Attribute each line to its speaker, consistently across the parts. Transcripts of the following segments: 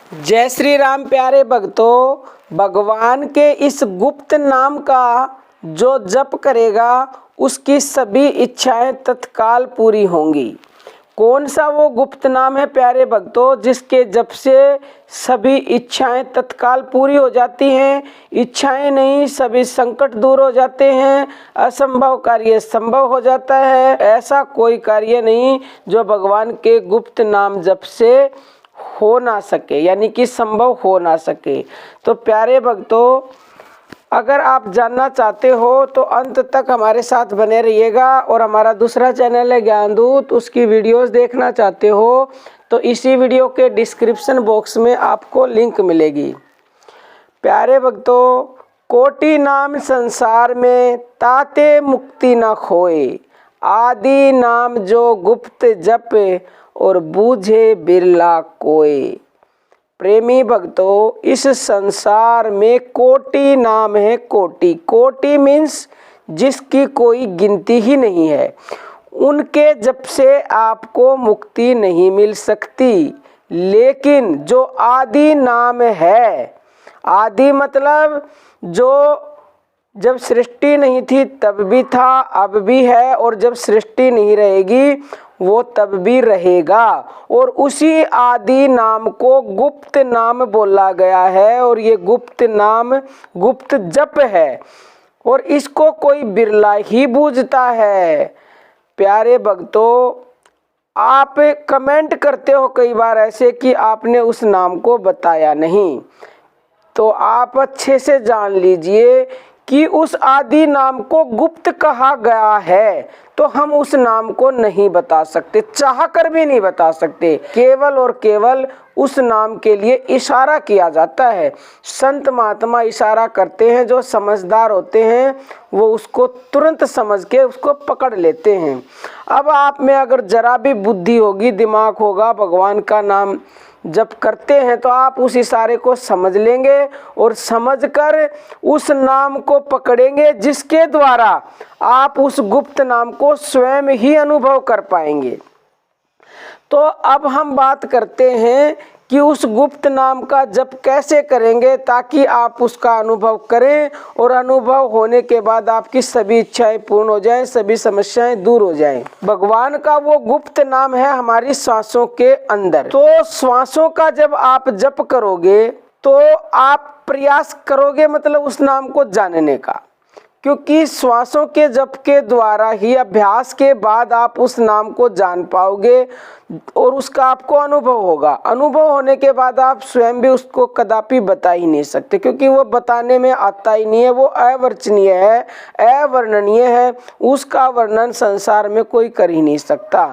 Speaker 1: जय श्री राम प्यारे भक्तों। भगवान के इस गुप्त नाम का जो जप करेगा उसकी सभी इच्छाएं तत्काल पूरी होंगी। कौन सा वो गुप्त नाम है प्यारे भक्तों, जिसके जप से सभी इच्छाएं तत्काल पूरी हो जाती हैं। इच्छाएं नहीं, सभी संकट दूर हो जाते हैं, असंभव कार्य संभव हो जाता है। ऐसा कोई कार्य नहीं जो भगवान के गुप्त नाम जप से हो ना सके, यानी कि संभव हो ना सके। तो प्यारे भक्तों, अगर आप जानना चाहते हो तो अंत तक हमारे साथ बने रहिएगा। और हमारा दूसरा चैनल है ज्ञानदूत, उसकी वीडियोस देखना चाहते हो तो इसी वीडियो के डिस्क्रिप्शन बॉक्स में आपको लिंक मिलेगी। प्यारे भक्तों, कोटि नाम संसार में ताते मुक्ति न खोए, आदि नाम जो गुप्त जप और बूझे बिरला कोय। प्रेमी भक्तों, इस संसार में कोटि नाम है। कोटि कोटि मीन्स जिसकी कोई गिनती ही नहीं है। उनके जप से आपको मुक्ति नहीं मिल सकती। लेकिन जो आदि नाम है, आदि मतलब जो जब सृष्टि नहीं थी तब भी था, अब भी है, और जब सृष्टि नहीं रहेगी वो तब भी रहेगा। और उसी आदि नाम को गुप्त नाम बोला गया है। और ये गुप्त नाम गुप्त जप है और इसको कोई बिरला ही बूझता है। प्यारे भक्तों, आप कमेंट करते हो कई बार ऐसे कि आपने उस नाम को बताया नहीं, तो आप अच्छे से जान लीजिए कि उस आदि नाम को गुप्त कहा गया है, तो हम उस नाम को नहीं बता सकते, चाह कर भी नहीं बता सकते। केवल और केवल उस नाम के लिए इशारा किया जाता है। संत महात्मा इशारा करते हैं, जो समझदार होते हैं वो उसको तुरंत समझ के उसको पकड़ लेते हैं। अब आप में अगर जरा भी बुद्धि होगी, दिमाग होगा, भगवान का नाम जब करते हैं तो आप उस इशारे को समझ लेंगे और समझकर उस नाम को पकड़ेंगे, जिसके द्वारा आप उस गुप्त नाम को स्वयं ही अनुभव कर पाएंगे। तो अब हम बात करते हैं कि उस गुप्त नाम का जप कैसे करेंगे ताकि आप उसका अनुभव करें और अनुभव होने के बाद आपकी सभी इच्छाएं पूर्ण हो जाएं, सभी समस्याएं दूर हो जाएं। भगवान का वो गुप्त नाम है हमारी श्वासों के अंदर। तो श्वासों का जब आप जप करोगे तो आप प्रयास करोगे, मतलब उस नाम को जानने का, क्योंकि श्वासों के जप के द्वारा ही, अभ्यास के बाद आप उस नाम को जान पाओगे और उसका आपको अनुभव होगा। अनुभव होने के बाद आप स्वयं भी उसको कदापि बता ही नहीं सकते, क्योंकि वो बताने में आता ही नहीं है। वो अवर्णनीय है, अवर्णनीय है, उसका वर्णन संसार में कोई कर ही नहीं सकता।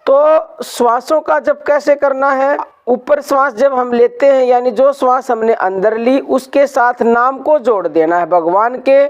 Speaker 1: तो श्वासों का जप कैसे करना है? ऊपर श्वास जब हम लेते हैं, यानी जो श्वास हमने अंदर ली उसके साथ नाम को जोड़ देना है। भगवान के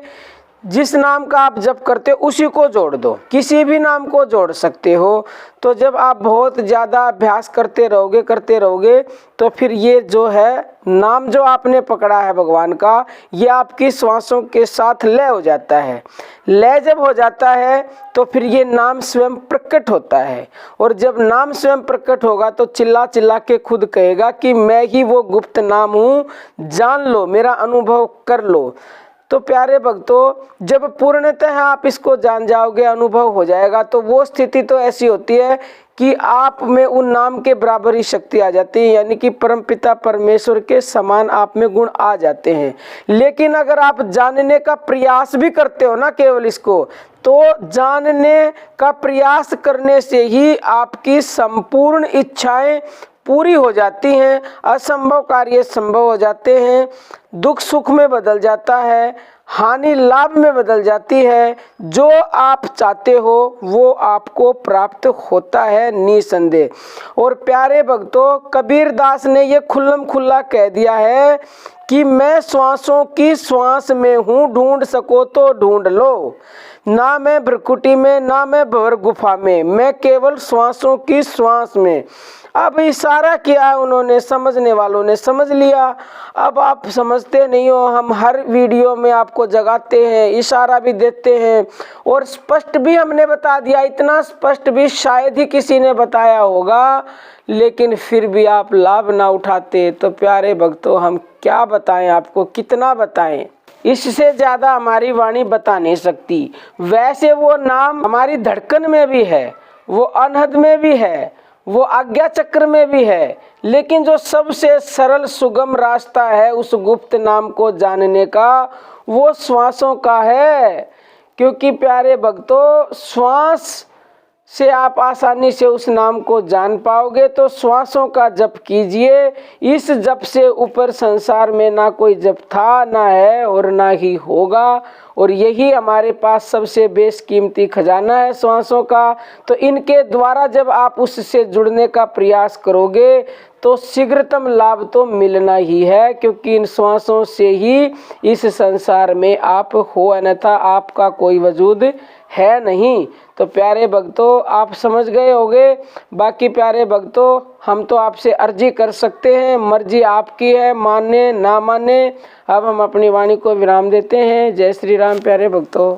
Speaker 1: जिस नाम का आप जप करते हो उसी को जोड़ दो, किसी भी नाम को जोड़ सकते हो। तो जब आप बहुत ज़्यादा अभ्यास करते रहोगे तो फिर ये जो है नाम जो आपने पकड़ा है भगवान का, ये आपकी श्वासों के साथ लय हो जाता है। लय जब हो जाता है तो फिर ये नाम स्वयं प्रकट होता है। और जब नाम स्वयं प्रकट होगा तो चिल्ला चिल्ला के खुद कहेगा कि मैं ही वो गुप्त नाम हूँ, जान लो, मेरा अनुभव कर लो। तो प्यारे भक्तों, जब पूर्णतः आप इसको जान जाओगे, अनुभव हो जाएगा, तो वो स्थिति तो ऐसी होती है कि आप में उन नाम के बराबर ही शक्ति आ जाती है, यानी कि परमपिता परमेश्वर के समान आप में गुण आ जाते हैं। लेकिन अगर आप जानने का प्रयास भी करते हो ना केवल इसको, तो जानने का प्रयास करने से ही आपकी संपूर्ण इच्छाएं पूरी हो जाती हैं, असंभव कार्य संभव हो जाते हैं, दुख सुख में बदल जाता है, हानि लाभ में बदल जाती है। जो आप चाहते हो वो आपको प्राप्त होता है निसंदेह। और प्यारे भक्तों, कबीर दास ने ये खुल्लम खुल्ला कह दिया है कि मैं श्वासों की श्वास में हूँ, ढूंढ सको तो ढूंढ लो। ना मैं भ्रकुटी में, ना मैं भंवर गुफा में, मैं केवल श्वासों की श्वास में। अब इशारा किया उन्होंने, समझने वालों ने समझ लिया। अब आप समझते नहीं हो, हम हर वीडियो में आपको को जगाते हैं, इशारा भी देते हैं और स्पष्ट भी हमने बता दिया, इतना स्पष्ट भी शायद ही किसी ने बताया होगा, लेकिन फिर भी आप लाभ ना उठाते। तो प्यारे भक्तों, हम क्या बताएं आपको, कितना बताएं, इससे ज़्यादा हमारी वाणी बता नहीं सकती। वैसे वो नाम हमारी धड़कन में भी है, वो अनहद में भी है, वो आज्ञा चक्र में भी है, लेकिन जो सबसे सरल सुगम रास्ता है उस गुप्त नाम को जानने का, वो श्वासों का है। क्योंकि प्यारे भक्तों, श्वास से आप आसानी से उस नाम को जान पाओगे। तो श्वासों का जप कीजिए। इस जप से ऊपर संसार में ना कोई जप था, ना है और ना ही होगा, और यही हमारे पास सबसे बेशकीमती खजाना है श्वासों का। तो इनके द्वारा जब आप उससे जुड़ने का प्रयास करोगे तो शीघ्रतम लाभ तो मिलना ही है, क्योंकि इन श्वासों से ही इस संसार में आप हो, अन्यथा आपका कोई वजूद है नहीं। तो प्यारे भक्तों, आप समझ गए होंगे। बाकी प्यारे भक्तों, हम तो आपसे अर्जी कर सकते हैं, मर्जी आपकी है, माने ना माने। अब हम अपनी वाणी को विराम देते हैं। जय श्री राम प्यारे भक्तों।